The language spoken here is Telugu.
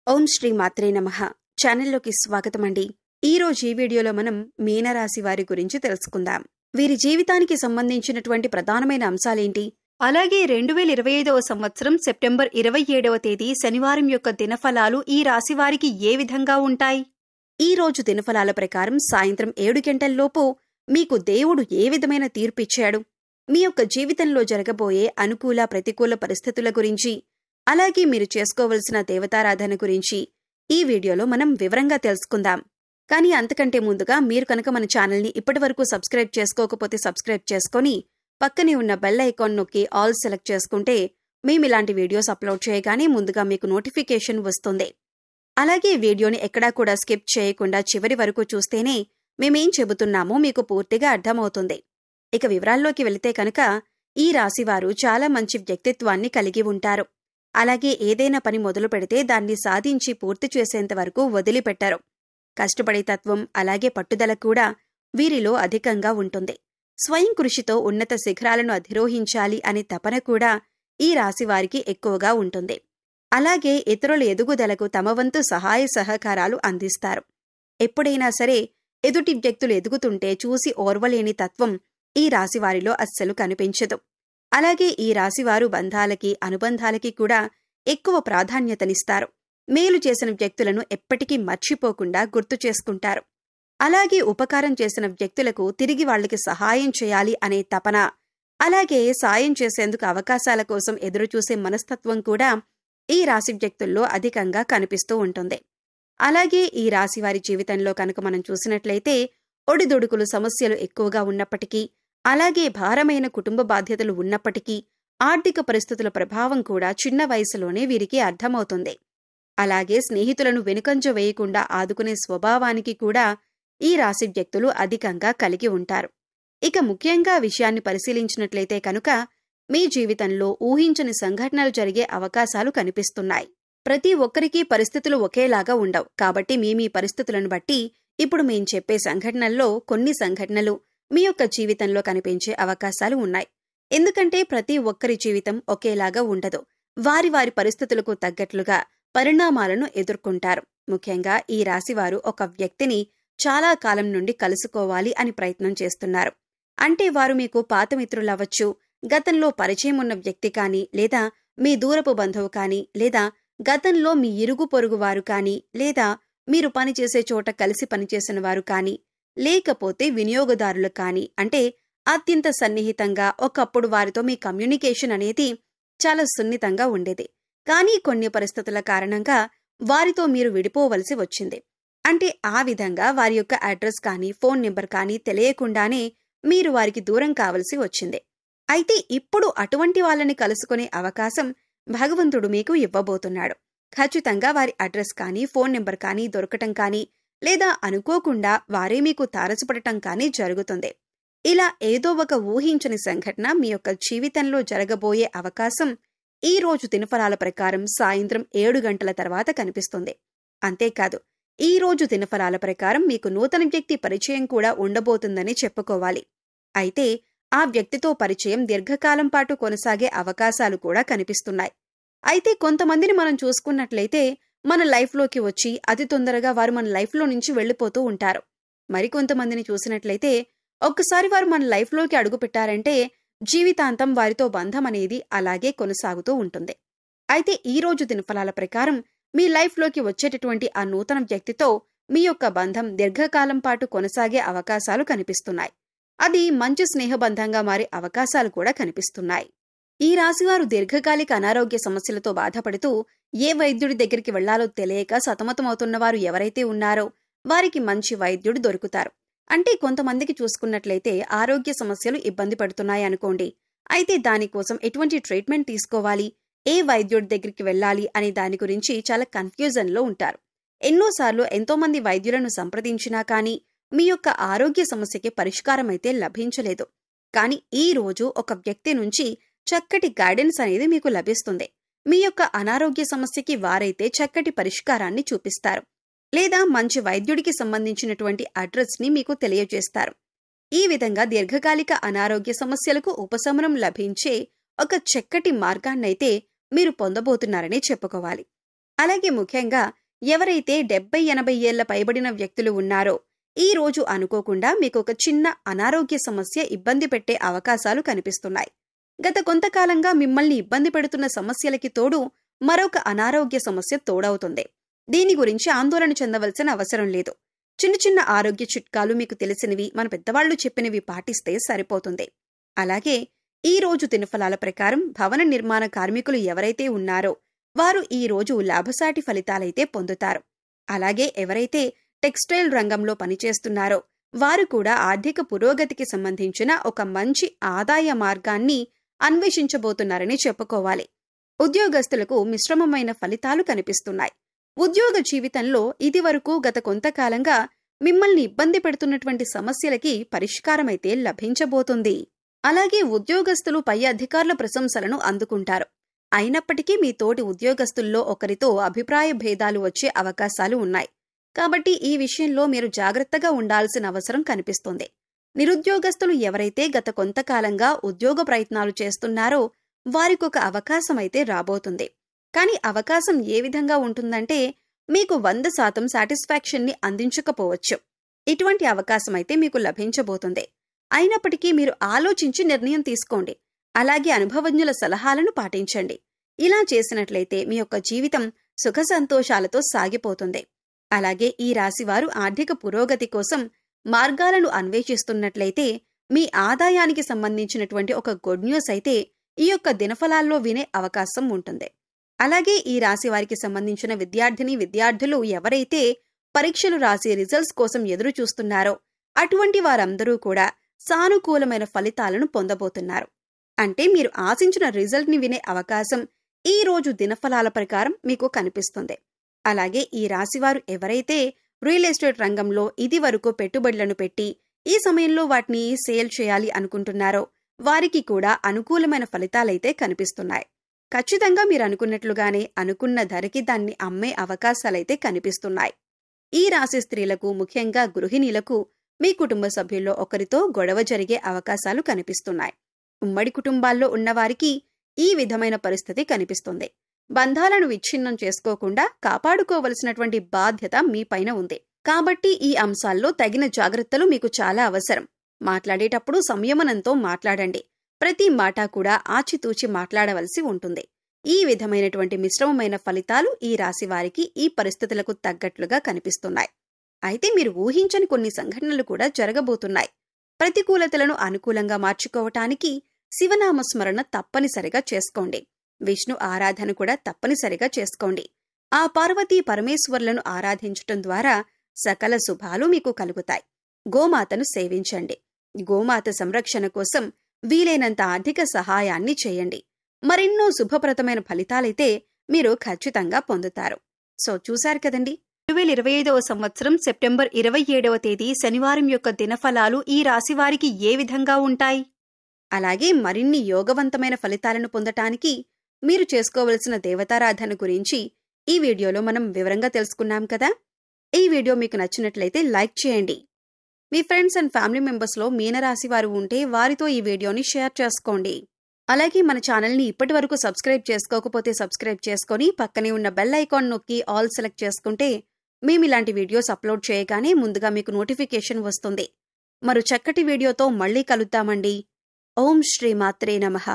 ఓం శ్రీ మాత్రే నమః. ఛానల్లోకి స్వాగతమండి. ఈ రోజు ఈ వీడియోలో మనం మీనరాశి వారి గురించి తెలుసుకుందాం. వీరి జీవితానికి సంబంధించినటువంటి ప్రధానమైన అంశాలేంటి, అలాగే 2025వ సంవత్సరం సెప్టెంబర్ 27వ తేదీ శనివారం యొక్క దినఫలాలు ఈ రాశి వారికి ఏ విధంగా ఉంటాయి. ఈ రోజు దినఫలాల ప్రకారం సాయంత్రం 7 గంటల్లోపు మీకు దేవుడు ఏ విధమైన తీర్పిచ్చాడు, మీ యొక్క జీవితంలో జరగబోయే అనుకూల ప్రతికూల పరిస్థితుల గురించి, అలాగే మీరు చేసుకోవలసిన దేవతారాధన గురించి ఈ వీడియోలో మనం వివరంగా తెలుసుకుందాం. కానీ అంతకంటే ముందుగా మీరు కనుక మన ఛానల్ని ఇప్పటివరకు సబ్స్క్రైబ్ చేసుకోకపోతే సబ్స్క్రైబ్ చేసుకొని పక్కనే ఉన్న బెల్ ఐకాన్ నొక్కి ఆల్ సెలెక్ట్ చేసుకుంటే మేము ఇలాంటి వీడియోస్ అప్లోడ్ చేయగానే ముందుగా మీకు నోటిఫికేషన్ వస్తుంది. అలాగే వీడియోని ఎక్కడా కూడా స్కిప్ చేయకుండా చివరి వరకు చూస్తేనే మేమేం చెబుతున్నామో మీకు పూర్తిగా అర్థమవుతుంది. ఇక వివరాల్లోకి వెళితే కనుక ఈ రాశివారు చాలా మంచి వ్యక్తిత్వాన్ని కలిగి ఉంటారు. అలాగే ఏదైనా పని మొదలు పెడితే దాన్ని సాధించి పూర్తి చేసేంత వరకు వదిలిపెట్టరు. కష్టపడే తత్వం అలాగే పట్టుదల కూడా వీరిలో అధికంగా ఉంటుంది. స్వయం కృషితో ఉన్నత శిఖరాలను అధిరోహించాలి అనే తపన కూడా ఈ రాశివారికి ఎక్కువగా ఉంటుంది. అలాగే ఇతరుల ఎదుగుదలకు తమ వంతు సహాయ సహకారాలు అందిస్తారు. ఎప్పుడైనా సరే ఎదుటి వ్యక్తులు ఎదుగుతుంటే చూసి ఓర్వలేని తత్వం ఈ రాశివారిలో అస్సలు కనిపించదు. అలాగే ఈ రాశివారు బంధాలకి అనుబంధాలకి కూడా ఎక్కువ ప్రాధాన్యతనిస్తారు. మేలు చేసిన వ్యక్తులను ఎప్పటికీ మర్చిపోకుండా గుర్తు చేసుకుంటారు. అలాగే ఉపకారం చేసిన వ్యక్తులకు తిరిగి వాళ్ళకి సహాయం చేయాలి అనే తపన, అలాగే సాయం చేసేందుకు అవకాశాల కోసం ఎదురుచూసే మనస్తత్వం కూడా ఈ రాశి వ్యక్తుల్లో అధికంగా కనిపిస్తూ ఉంటుంది. అలాగే ఈ రాశివారి జీవితంలో కనుక మనం చూసినట్లయితే ఒడిదుడుకులు సమస్యలు ఎక్కువగా ఉన్నప్పటికీ, అలాగే భారమైన కుటుంబ బాధ్యతలు ఉన్నప్పటికీ ఆర్థిక పరిస్థితుల ప్రభావం కూడా చిన్న వయసులోనే వీరికి అర్థమవుతుంది. అలాగే స్నేహితులను వెనుకంజ వేయకుండా ఆదుకునే స్వభావానికి కూడా ఈ రాశి వ్యక్తులు అధికంగా కలిగి ఉంటారు. ఇక ముఖ్యంగా విషయాన్ని పరిశీలించినట్లయితే కనుక మీ జీవితంలో ఊహించని సంఘటనలు జరిగే అవకాశాలు కనిపిస్తున్నాయి. ప్రతి ఒక్కరికి పరిస్థితులు ఒకేలాగా ఉండవు. కాబట్టి మీ పరిస్థితులను బట్టి ఇప్పుడు మేం చెప్పే సంఘటనల్లో కొన్ని సంఘటనలు మీ యొక్క జీవితంలో కనిపించే అవకాశాలు ఉన్నాయి. ఎందుకంటే ప్రతి ఒక్కరి జీవితం ఒకేలాగా ఉండదు. వారి వారి పరిస్థితులకు తగ్గట్లుగా పరిణామాలను ఎదుర్కొంటారు. ముఖ్యంగా ఈ రాశివారు ఒక వ్యక్తిని చాలా కాలం నుండి కలుసుకోవాలి అని ప్రయత్నం చేస్తున్నారు. అంటే వారు మీకు పాత మిత్రులవ్వచ్చు, గతంలో పరిచయం ఉన్న వ్యక్తి కానీ, లేదా మీ దూరపు బంధువు కానీ, లేదా గతంలో మీ ఇరుగు పొరుగు వారు కానీ, లేదా మీరు పనిచేసే చోట కలిసి పనిచేసిన వారు కానీ, లేకపోతే వినియోగదారులు కానీ, అంటే అత్యంత సన్నిహితంగా ఒకప్పుడు వారితో మీ కమ్యూనికేషన్ అనేది చాలా సున్నితంగా ఉండేది. కానీ కొన్ని పరిస్థితుల కారణంగా వారితో మీరు విడిపోవలసి వచ్చింది. అంటే ఆ విధంగా వారి యొక్క అడ్రస్ కానీ ఫోన్ నెంబర్ కానీ తెలియకుండానే మీరు వారికి దూరం కావలసి వచ్చింది. అయితే ఇప్పుడు అటువంటి వాళ్ళని కలుసుకునే అవకాశం భగవంతుడు మీకు ఇవ్వబోతున్నాడు. ఖచ్చితంగా వారి అడ్రస్ కానీ ఫోన్ నెంబర్ కానీ దొరకటం కానీ, లేదా అనుకోకుండా వారే మీకు తారసపడటం కానీ జరుగుతుంది. ఇలా ఏదో ఒక ఊహించని సంఘటన మీ యొక్క జీవితంలో జరగబోయే అవకాశం ఈ రోజు దినఫలాల ప్రకారం సాయంత్రం 7 గంటల తర్వాత కనిపిస్తుంది. అంతేకాదు ఈ రోజు దినఫలాల ప్రకారం మీకు నూతన వ్యక్తి పరిచయం కూడా ఉండబోతుందని చెప్పుకోవాలి. అయితే ఆ వ్యక్తితో పరిచయం దీర్ఘకాలం పాటు కొనసాగే అవకాశాలు కూడా కనిపిస్తున్నాయి. అయితే కొంతమందిని మనం చూసుకున్నట్లయితే మన లైఫ్లోకి వచ్చి అతి తొందరగా వారు మన లైఫ్లో నుంచి వెళ్లిపోతూ ఉంటారు. మరికొంతమందిని చూసినట్లయితే ఒక్కసారి వారు మన లైఫ్లోకి అడుగుపెట్టారంటే జీవితాంతం వారితో బంధం అనేది అలాగే కొనసాగుతూ ఉంటుంది. అయితే ఈ రోజు దినఫలాల ప్రకారం మీ లైఫ్లోకి వచ్చేటటువంటి ఆ నూతన వ్యక్తితో మీ యొక్క బంధం దీర్ఘకాలం పాటు కొనసాగే అవకాశాలు కనిపిస్తున్నాయి. అది మంచి స్నేహబంధంగా మారే అవకాశాలు కూడా కనిపిస్తున్నాయి. ఈ రాశివారు దీర్ఘకాలిక అనారోగ్య సమస్యలతో బాధపడుతూ ఏ వైద్యుడి దగ్గరికి వెళ్లాలో తెలియక సతమతమవుతున్నవారు ఎవరైతే ఉన్నారో వారికి మంచి వైద్యుడు దొరుకుతారు. అంటే కొంతమందికి చూసుకున్నట్లయితే ఆరోగ్య సమస్యలు ఇబ్బంది పడుతున్నాయి అనుకోండి. అయితే దానికోసం ఎటువంటి ట్రీట్మెంట్ తీసుకోవాలి, ఏ వైద్యుడి దగ్గరికి వెళ్లాలి అనే దాని గురించి చాలా కన్ఫ్యూజన్లో ఉంటారు. ఎన్నోసార్లు ఎంతోమంది వైద్యులను సంప్రదించినా కానీ మీ యొక్క ఆరోగ్య సమస్యకి పరిష్కారం అయితే లభించలేదు. కానీ ఈ రోజు ఒక వ్యక్తి నుంచి చక్కటి గైడెన్స్ అనేది మీకు లభిస్తుంది. మీ యొక్క అనారోగ్య సమస్యకి వారైతే చక్కటి పరిష్కారాన్ని చూపిస్తారు, లేదా మంచి వైద్యుడికి సంబంధించినటువంటి అడ్రస్ ని మీకు తెలియజేస్తారు. ఈ విధంగా దీర్ఘకాలిక అనారోగ్య సమస్యలకు ఉపశమనం లభించే ఒక చక్కటి మార్గాన్నైతే మీరు పొందబోతున్నారని చెప్పుకోవాలి. అలాగే ముఖ్యంగా ఎవరైతే 70-80 ఏళ్ల పైబడిన వ్యక్తులు ఉన్నారో ఈ రోజు అనుకోకుండా మీకు ఒక చిన్న అనారోగ్య సమస్య ఇబ్బంది పెట్టే అవకాశాలు కనిపిస్తున్నాయి. గత కొంతకాలంగా మిమ్మల్ని ఇబ్బంది పెడుతున్న సమస్యలకి తోడు మరొక అనారోగ్య సమస్య తోడవుతుంది. దీని గురించి ఆందోళన చెందవలసిన అవసరం లేదు. చిన్న చిన్న ఆరోగ్య చిట్కాలు మీకు తెలిసినవి, మన పెద్దవాళ్లు చెప్పినవి పాటిస్తే సరిపోతుంది. అలాగే ఈ రోజు దినఫలాల ప్రకారం భవన నిర్మాణ కార్మికులు ఎవరైతే ఉన్నారో వారు ఈ రోజు లాభసాటి ఫలితాలైతే పొందుతారు. అలాగే ఎవరైతే టెక్స్టైల్ రంగంలో పనిచేస్తున్నారో వారు కూడా ఆర్థిక పురోగతికి సంబంధించిన ఒక మంచి ఆదాయ మార్గాన్ని అన్వేషించబోతున్నారని చెప్పుకోవాలి. ఉద్యోగస్తులకు మిశ్రమమైన ఫలితాలు కనిపిస్తున్నాయి. ఉద్యోగ జీవితంలో ఇదివరకు గత కొంతకాలంగా మిమ్మల్ని ఇబ్బంది పెడుతున్నటువంటి సమస్యలకి పరిష్కారమైతే లభించబోతుంది. అలాగే ఉద్యోగస్తులు పై అధికారుల ప్రశంసలను అందుకుంటారు. అయినప్పటికీ మీ తోటి ఉద్యోగస్తుల్లో ఒకరితో అభిప్రాయ భేదాలు వచ్చే అవకాశాలు ఉన్నాయి. కాబట్టి ఈ విషయంలో మీరు జాగ్రత్తగా ఉండాల్సిన అవసరం కనిపిస్తుంది. నిరుద్యోగస్తులు ఎవరైతే గత కొంతకాలంగా ఉద్యోగ ప్రయత్నాలు చేస్తున్నారో వారికొక అవకాశమైతే రాబోతుంది. కానీ అవకాశం ఏ విధంగా ఉంటుందంటే మీకు 100% సాటిస్ఫాక్షన్ని అందించకపోవచ్చు. ఇటువంటి అవకాశమైతే మీకు లభించబోతుంది. అయినప్పటికీ మీరు ఆలోచించి నిర్ణయం తీసుకోండి. అలాగే అనుభవజ్ఞుల సలహాలను పాటించండి. ఇలా చేసినట్లయితే మీ యొక్క జీవితం సుఖ సంతోషాలతో సాగిపోతుంది. అలాగే ఈ రాశివారు ఆర్థిక పురోగతి కోసం మార్గాలను అన్వేషిస్తున్నట్లయితే మీ ఆదాయానికి సంబంధించినటువంటి ఒక గుడ్ న్యూస్ అయితే ఈ యొక్క దినఫలాల్లో వినే అవకాశం ఉంటుంది. అలాగే ఈ రాశి వారికి సంబంధించిన విద్యార్థులు ఎవరైతే పరీక్షలు రాసి రిజల్ట్స్ కోసం ఎదురు చూస్తున్నారో అటువంటి వారందరూ కూడా సానుకూలమైన ఫలితాలను పొందబోతున్నారు. అంటే మీరు ఆశించిన రిజల్ట్ ని వినే అవకాశం ఈ రోజు దినఫలాల ప్రకారం మీకు కనిపిస్తుంది. అలాగే ఈ రాశివారు ఎవరైతే రియల్ ఎస్టేట్ రంగంలో ఇది వరకు పెట్టుబడులను పెట్టి ఈ సమయంలో వాటిని సేల్ చేయాలి అనుకుంటున్నారో వారికి కూడా అనుకూలమైన ఫలితాలైతే కనిపిస్తున్నాయి. ఖచ్చితంగా మీరు అనుకున్నట్లుగానే అనుకున్న ధరకి దాన్ని అమ్మే అవకాశాలైతే కనిపిస్తున్నాయి. ఈ రాశి స్త్రీలకు, ముఖ్యంగా గృహిణీలకు మీ కుటుంబ సభ్యుల్లో ఒకరితో గొడవ జరిగే అవకాశాలు కనిపిస్తున్నాయి. ఉమ్మడి కుటుంబాల్లో ఉన్నవారికి ఈ విధమైన పరిస్థితి కనిపిస్తుంది. బంధాలను విచ్ఛిన్నం చేసుకోకుండా కాపాడుకోవలసినటువంటి బాధ్యత మీపైన ఉంది. కాబట్టి ఈ అంశాల్లో తగిన జాగ్రత్తలు మీకు చాలా అవసరం. మాట్లాడేటప్పుడు సంయమనంతో మాట్లాడండి. ప్రతి మాట కూడా ఆచితూచి మాట్లాడవలసి ఉంటుంది. ఈ విధమైనటువంటి మిశ్రమమైన ఫలితాలు ఈ రాశి వారికి ఈ పరిస్థితులకు తగ్గట్లుగా కనిపిస్తున్నాయి. అయితే మీరు ఊహించని కొన్ని సంఘటనలు కూడా జరగబోతున్నాయి. ప్రతికూలతలను అనుకూలంగా మార్చుకోవటానికి శివనామస్మరణ తప్పనిసరిగా చేసుకోండి. విష్ణు ఆరాధన కూడా తప్పనిసరిగా చేసుకోండి. ఆ పార్వతీ పరమేశ్వర్లను ఆరాధించటం ద్వారా సకల శుభాలు మీకు కలుగుతాయి. గోమాతను సేవించండి. గోమాత సంరక్షణ కోసం వీలైనంత ఆర్థిక సహాయాన్ని చేయండి. మరెన్నో శుభప్రదమైన ఫలితాలైతే మీరు ఖచ్చితంగా పొందుతారు. సో చూశారు కదండి, 2025వ సంవత్సరం సెప్టెంబర్ 27వ తేదీ శనివారం యొక్క దినఫలాలు ఈ రాశివారికి ఏ విధంగా ఉంటాయి? అలాగే మరిన్ని యోగవంతమైన ఫలితాలను పొందటానికి మీరు చేసుకోవలసిన దేవతారాధన గురించి ఈ వీడియోలో మనం వివరంగా తెలుసుకున్నాం కదా. ఈ వీడియో మీకు నచ్చినట్లయితే లైక్ చేయండి. మీ ఫ్రెండ్స్ అండ్ ఫ్యామిలీ మెంబర్స్లో మీనరాశి వారు ఉంటే వారితో ఈ వీడియోని షేర్ చేసుకోండి. అలాగే మన ఛానల్ని ఇప్పటి వరకు సబ్స్క్రైబ్ చేసుకోకపోతే సబ్స్క్రైబ్ చేసుకొని పక్కనే ఉన్న బెల్ ఐకాన్ నొక్కి ఆల్ సెలెక్ట్ చేసుకుంటే మేము ఇలాంటి వీడియోస్ అప్లోడ్ చేయగానే ముందుగా మీకు నోటిఫికేషన్ వస్తుంది. మరో చక్కటి వీడియోతో మళ్ళీ కలుద్దామండి. ఓం శ్రీ మాత్రే నమః.